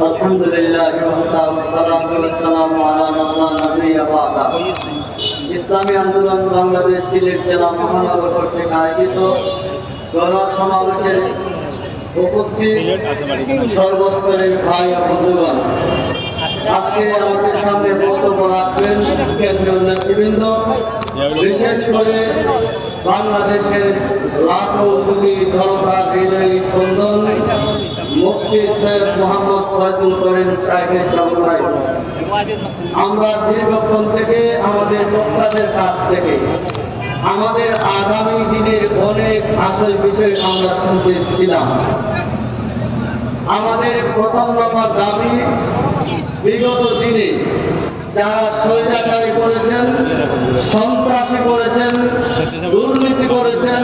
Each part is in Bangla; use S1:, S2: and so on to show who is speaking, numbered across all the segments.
S1: আলহামদুলিল্লাহ ইসলামী আন্দোলন বাংলাদেশ সিলেট জেলা মহানগর কর্তৃক আয়োজিত গণসমাবেশের উপস্থিত সর্বস্তরের ভাই ও বন্ধুগণ, আজকে আমাদের সামনে বক্তব্য রাখবেন কেন্দ্রীয় নেতৃবৃন্দ, বিশেষ করে বাংলাদেশের লাখো কোটি জনতা হৃদয় স্পন্দন মুফতি সৈয়দ মোহাম্মদ ফয়জুল করিম সাহেবের জন্মায়। আমরা দীর্ঘক্ষণ থেকে আমাদের বক্তাদের কাছ থেকে আমাদের আগামী দিনের অনেক আসল বিষয় আমরা শুনতেছিলাম। আমাদের প্রথম নম্বর দাবি, বিগত দিনে যারা স্বৈরাচারী করেছেন, সন্ত্রাসী করেছেন, দুর্নীতি করেছেন,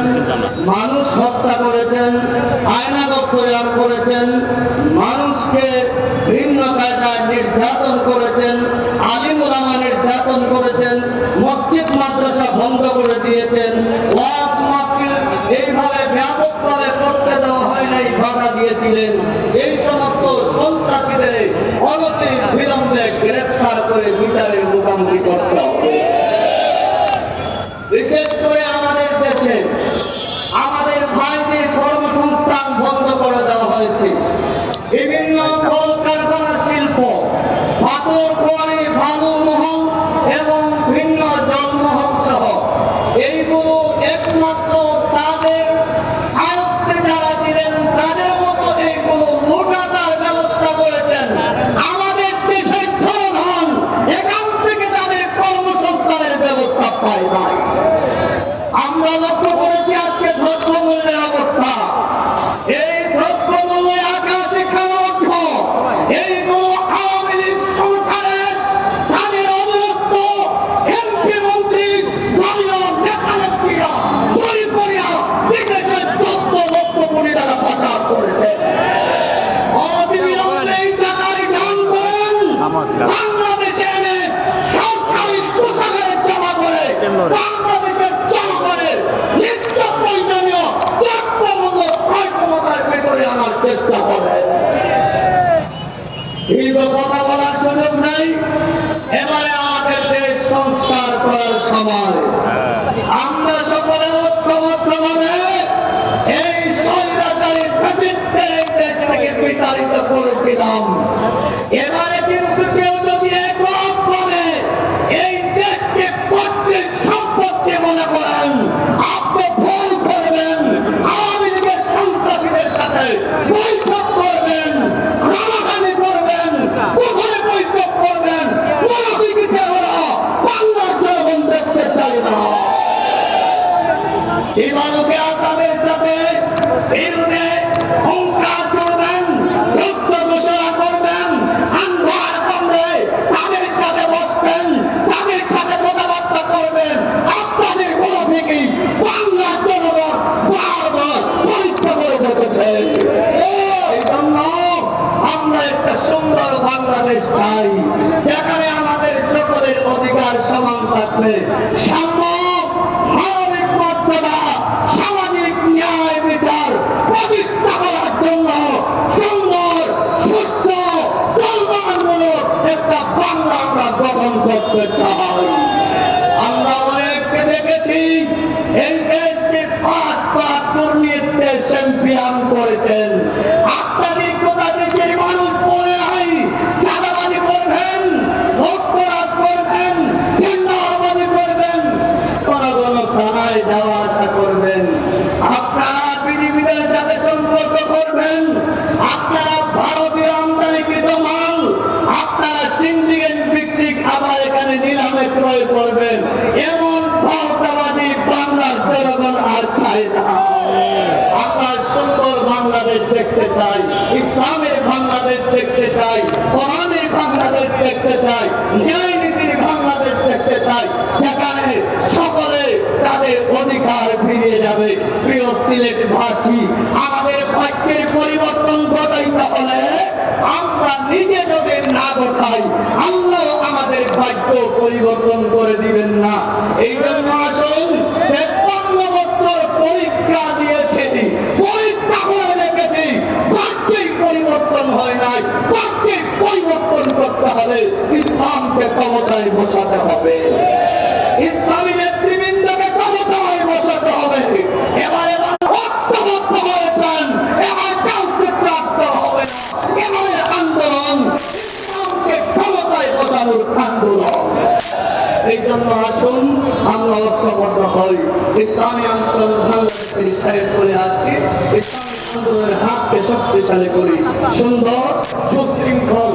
S1: মানুষ হত্যা করেছেন, আয়নাগর তৈরি করেছেন, মানুষকে ভিন্ন কায়দায় নির্যাতন করেছেন, আলিম ওলামা নির্যাতন করেছেন, মসজিদ মাদ্রাসা বন্ধ করে দিয়েছেন, ওয়াজ মাহফিল এইভাবে ব্যাপকভাবে করতে দেওয়া হয় নাই, বাধা দিয়েছিলেন। এই সমস্ত সন্ত্রাসীদের অনতি বিলম্বে গ্রেফতার করে বিচারের মুখোমুখি করতে হবে। বিশেষ করে আমাদের দেশে আমাদের ভাইদের কর্মসংস্থান বন্ধ করে দেওয়া হয়েছে। বিভিন্ন কলকারখানা শিল্প, পাথর কোয়ারি, বালু মহল এবং ভিন্ন জলমহল সহ এইগুলো একমাত্র তাদের সায়ত্তে যারা ছিলেন তাদের মতো এইগুলো লুটাতার ব্যবস্থা করেছেন। আমাদের দেশের জনগণ এখান থেকে তাদের কর্মসংস্থানের ব্যবস্থা পায় নাই। আমরা লক্ষ্য করেছি আজকে দ্রব্যমূল্যের অবস্থা, এই দ্রব্যমূল্যে আকাশে খাওয়া অর্থ এইগুলো আওয়ামী লীগ সরকারের তাদের অবরুদ্ধ এমপি মন্ত্রী দলীয় নেতা নেত্রীরা চুরি করিয়া বিদেশে 14 লক্ষ কোটি টাকা পাচার করেছে। অবিলম্বে এই টাকার দান করেন, বাংলাদেশে এনে সরকারি কোষাগারে জমা করে বাংলাদেশের জনগণের নিত্য প্রয়োজনীয় দ্রব্যমূল্য ক্রয় ক্ষমতার ভেতরে আনার চেষ্টা করে। দীর্ঘ কথা বলার সুযোগ নাই, এবারে আমাদের দেশ সংস্কার করার সময়। আমরা সকলে ঐক্যবদ্ধভাবে এই স্বৈরাচারী ফ্যাসিস্টদের দেশ থেকে বিতাড়িত করেছিলাম। এবারে কিন্তু কেউ যদি এককভাবে এই দেশকে কর্তৃক সম্পত্তি মনে করেন, আপনি ভুল করবেন। আওয়ামী লীগের সন্ত্রাসীদের সাথে বৈঠক করবেন, রাগারাগি করবেন, পুকুরে বৈঠক করবেন, মনোবিগিতে ওরা বাংলার জনগণ দেখতে চাই না। ইমানুকে আসামের সাথে বিরুদ্ধে হুঙ্কার করবেন, যুদ্ধ ঘোষণা করবেন, আন্ধার কমবে তাদের সাথে বসবেন, তাদের সাথে কথাবার্তা করবেন। আপনাদের কোনো থেকেই বাংলার জনগণ বারবার পরীক্ষা করে দেখেছে। এই জন্য আমরা একটা সুন্দর বাংলাদেশ চাই, যেখানে আমাদের সকলের অধিকার সমান থাকবে, সাম্য, মানবিক মর্যাদা, সামাজিক ন্যায় বিচার প্রতিষ্ঠা করার জন্য সুন্দর, সুস্থ, কল্যাণমূলক একটা বাংলা আমরা গঠন করতে চাই। আমরা অনেককে দেখেছি এই দেশকে 5 বার দুর্নীতিতে চ্যাম্পিয়ন করেছেন। আপনাদের কোথা থেকে মানুষ পড়ে নাই, চাঁদাবাজি করবেন, লক্ষ্যরাজ করবেন, চিন্তাবাজি করবেন, কোন কোন থানায় যাওয়া আসা করবেন, আপনারা পৃথিবীদের সাথে সম্পর্ক করবেন, আপনারা ভারতীয় আমদানিকৃত মাল আপনারা সিন্ডিকেট ভিত্তিক আবার এখানে নিলামে ক্রয় করবেন। এমন ভারতাবাদী বাংলার জনগণ আর চায় না। আপনার সুন্দর বাংলাদেশ দেখতে চাই, ইসলামের বাংলাদেশ দেখতে চাই, কোরআনের বাংলাদেশ দেখতে চাই, ন্যায় নীতির বাংলাদেশ দেখতে চাই, যেখানে সকলে তাদের অধিকার ফিরিয়ে যাবে। প্রিয় সিলেটবাসী, আমাদের ভাগ্যের পরিবর্তন ঘটাইতে হলে আমরা নিজে যদি না ঘটাই, আল্লাহ আমাদের ভাগ্য পরিবর্তন করে দিবেন না। এই জন্য আসুন, 53 বছর পরীক্ষা দিয়েছি, পরীক্ষা করে দেখেছি, ভাগ্যেই পরিবর্তন হয় নাই, ভাগ্যে করতে হবে, ইসলামকে ক্ষমতায় বসাতে হবে, ইসলামী নেতৃবৃন্দকে ক্ষমতায় বসাতে হবে। এবারে ঐক্যবদ্ধ হয়েছেন, এবার কাউকে চাপতে হবে না। এবারে আন্দোলন ইসলামকে ক্ষমতায় বসানোর আন্দোলন। এই জন্য আসুন আমরা ঐক্যবদ্ধ হই। ইসলামী আন্দোলন বাংলাদেশের সাহেব করে আসছি, ইসলামী আন্দোলনের হাতকে শক্তিশালী করি, সুন্দর সুশৃঙ্খল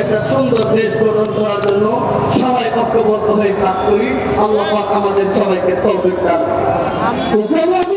S1: একটা সুন্দর দেশ গঠন করার জন্য সবাই ঐক্যবদ্ধ হয়ে কাজ করি। আল্লাহ পাক আমাদের সবাইকে তৌফিক দান করুন।